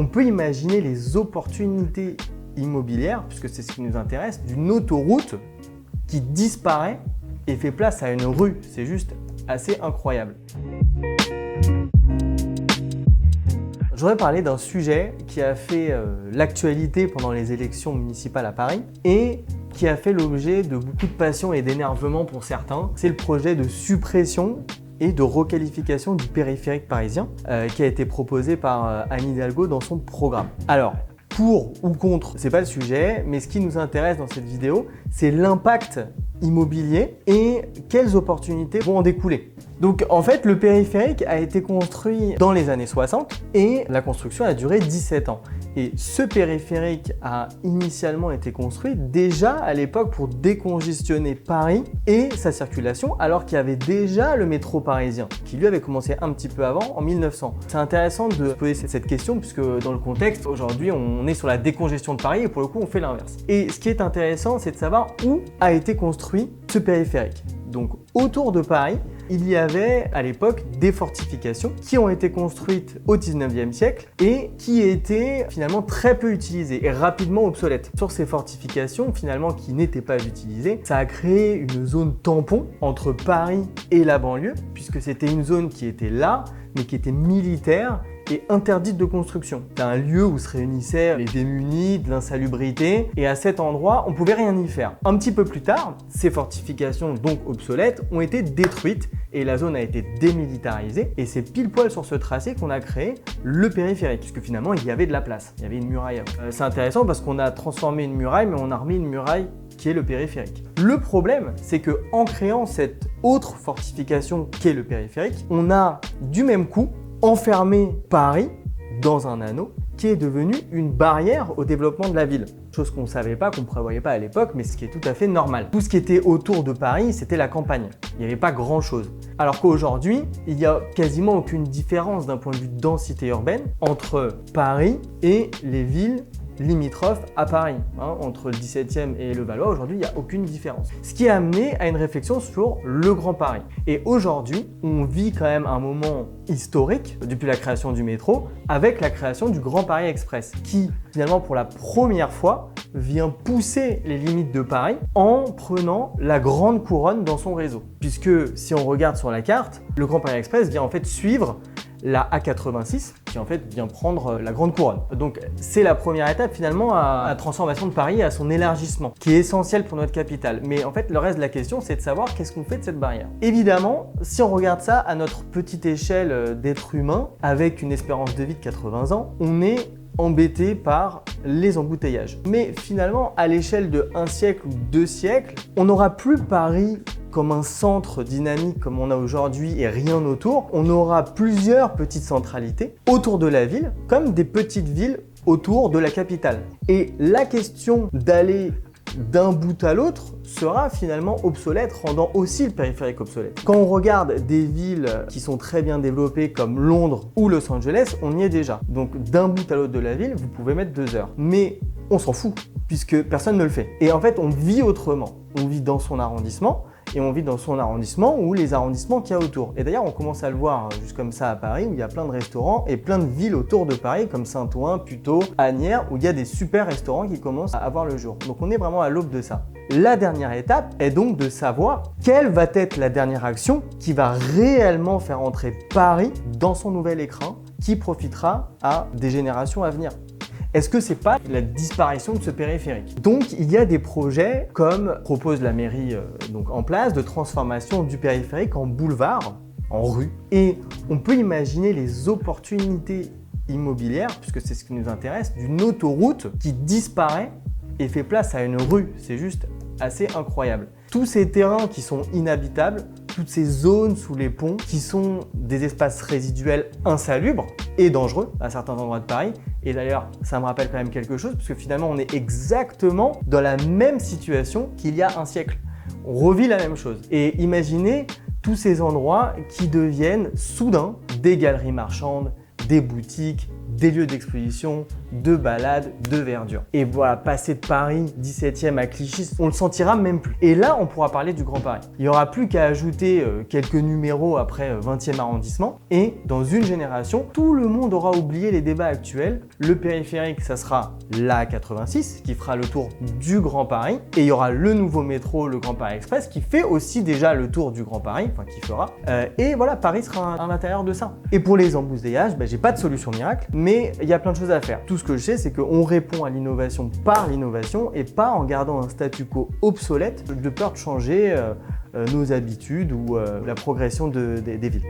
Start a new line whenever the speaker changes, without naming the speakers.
On peut imaginer les opportunités immobilières, puisque c'est ce qui nous intéresse, d'une autoroute qui disparaît et fait place à une rue. C'est juste assez incroyable. Je voudrais parler d'un sujet qui a fait l'actualité pendant les élections municipales à Paris et qui a fait l'objet de beaucoup de passion et d'énervement pour certains. C'est le projet de suppression et de requalification du périphérique parisien qui a été proposé par Anne Hidalgo dans son programme. Alors, pour ou contre, c'est pas le sujet, mais ce qui nous intéresse dans cette vidéo, c'est l'impact immobilier et quelles opportunités vont en découler. Donc en fait, le périphérique a été construit dans les années 60 et la construction a duré 17 ans. Et ce périphérique a initialement été construit déjà à l'époque pour décongestionner Paris et sa circulation, alors qu'il y avait déjà le métro parisien, qui lui avait commencé un petit peu avant, en 1900. C'est intéressant de se poser cette question, puisque dans le contexte, aujourd'hui, on est sur la décongestion de Paris et pour le coup, on fait l'inverse. Et ce qui est intéressant, c'est de savoir où a été construit ce périphérique. Donc autour de Paris, il y avait à l'époque des fortifications qui ont été construites au 19e siècle et qui étaient finalement très peu utilisées et rapidement obsolètes. Sur ces fortifications finalement qui n'étaient pas utilisées, ça a créé une zone tampon entre Paris et la banlieue, puisque c'était une zone qui était là, mais qui était militaire et interdite de construction. C'était un lieu où se réunissaient les démunis, de l'insalubrité, et à cet endroit, on pouvait rien y faire. Un petit peu plus tard, ces fortifications, donc obsolètes, ont été détruites et la zone a été démilitarisée, et c'est pile poil sur ce tracé qu'on a créé le périphérique, puisque finalement, il y avait de la place, il y avait une muraille. C'est intéressant parce qu'on a transformé une muraille, mais on a remis une muraille qui est le périphérique. Le problème, c'est que en créant cette autre fortification qu'est le périphérique, on a du même coup enfermé Paris dans un anneau qui est devenu une barrière au développement de la ville. Chose qu'on ne savait pas, qu'on ne prévoyait pas à l'époque, mais ce qui est tout à fait normal. Tout ce qui était autour de Paris, c'était la campagne. Il n'y avait pas grand-chose. Alors qu'aujourd'hui, il n'y a quasiment aucune différence d'un point de vue de densité urbaine entre Paris et les villes limitrophes à Paris. Entre le 17e et le Valois, aujourd'hui, il n'y a aucune différence. Ce qui a amené à une réflexion sur le Grand Paris. Et aujourd'hui, on vit quand même un moment historique depuis la création du métro avec la création du Grand Paris Express qui, finalement, pour la première fois, vient pousser les limites de Paris en prenant la grande couronne dans son réseau. Puisque si on regarde sur la carte, le Grand Paris Express vient en fait suivre la A86 qui en fait vient prendre la grande couronne. Donc c'est la première étape finalement à la transformation de Paris et à son élargissement qui est essentiel pour notre capitale. Mais en fait le reste de la question c'est de savoir qu'est-ce qu'on fait de cette barrière. Évidemment, si on regarde ça à notre petite échelle d'être humain avec une espérance de vie de 80 ans, on est embêté par les embouteillages. Mais finalement, à l'échelle de 1 siècle ou 2 siècles, on n'aura plus Paris comme un centre dynamique comme on a aujourd'hui et rien autour. On aura plusieurs petites centralités autour de la ville, comme des petites villes autour de la capitale. Et la question d'aller d'un bout à l'autre sera finalement obsolète, rendant aussi le périphérique obsolète. Quand on regarde des villes qui sont très bien développées comme Londres ou Los Angeles, on y est déjà. Donc d'un bout à l'autre de la ville, vous pouvez mettre 2 heures. Mais on s'en fout, puisque personne ne le fait. Et en fait, on vit autrement. On vit dans son arrondissement, et on vit dans son arrondissement ou les arrondissements qu'il y a autour. Et d'ailleurs, on commence à le voir juste comme ça à Paris, où il y a plein de restaurants et plein de villes autour de Paris, comme Saint-Ouen, Puteaux, Asnières, où il y a des super restaurants qui commencent à avoir le jour. Donc on est vraiment à l'aube de ça. La dernière étape est donc de savoir quelle va être la dernière action qui va réellement faire entrer Paris dans son nouvel écran, qui profitera à des générations à venir. Est-ce que c'est pas la disparition de ce périphérique? Donc il y a des projets comme propose la mairie donc en place de transformation du périphérique en boulevard, en rue. Et on peut imaginer les opportunités immobilières, puisque c'est ce qui nous intéresse, d'une autoroute qui disparaît et fait place à une rue. C'est juste assez incroyable. Tous ces terrains qui sont inhabitables, toutes ces zones sous les ponts qui sont des espaces résiduels insalubres et dangereux à certains endroits de Paris. Et d'ailleurs, ça me rappelle quand même quelque chose parce que finalement, on est exactement dans la même situation qu'il y a 1 siècle. On revit la même chose. Et imaginez tous ces endroits qui deviennent soudain des galeries marchandes, des boutiques, des lieux d'exposition, de balades, de verdure. Et voilà, passer de Paris 17e à Clichy, on le sentira même plus. Et là, on pourra parler du Grand Paris. Il n'y aura plus qu'à ajouter quelques numéros après 20e arrondissement. Et dans une génération, tout le monde aura oublié les débats actuels. Le périphérique, ça sera l'A86 qui fera le tour du Grand Paris. Et il y aura le nouveau métro, le Grand Paris Express, qui fait aussi déjà le tour du Grand Paris, enfin qui fera. Et voilà, Paris sera à l'intérieur de ça. Et pour les embouteillages, j'ai pas de solution miracle, mais il y a plein de choses à faire. Tout ce que je sais, c'est qu'on répond à l'innovation par l'innovation et pas en gardant un statu quo obsolète de peur de changer nos habitudes ou la progression des villes.